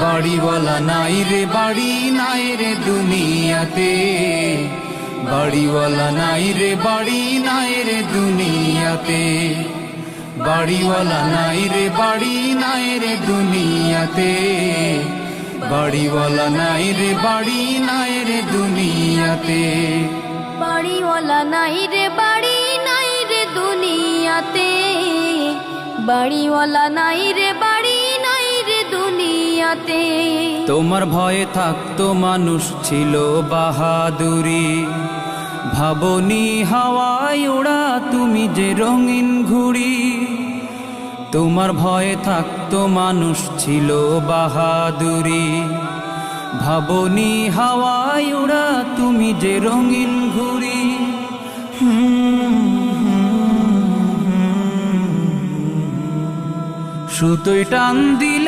বাড়িওয়ালা নাই রে বাড়ি নাই রে দুনিয়াতে, বাড়িওয়ালা নাই রে বাড়ি নাই রে দুনিয়াতে, বাড়িওয়ালা নাই রে বাড়ি নাই রে দুনিয়াতে, বাড়িওয়ালা নাই রে বাড়ি নাই রে দুনিয়াতে, বাড়িওয়ালা নাই রে বাড়ি নাই রে দুনিয়াতে, বাড়িওয়ালা নাই রে বাড়ি নাই রে দুনিয়াতে। তোমার ভয়ে থাকতো মানুষ ছিল বাহাদুরি, ভাবনি হাওয়ায় ওড়া তুমি যে রঙিন ঘুড়ি। তোমার ভয়ে থাকতো মানুষ ছিল বাহাদুরি, ভাবনি হাওয়ায় ওড়া তুমি যে রঙিন ঘুড়ি। সুতোয় টান দিলে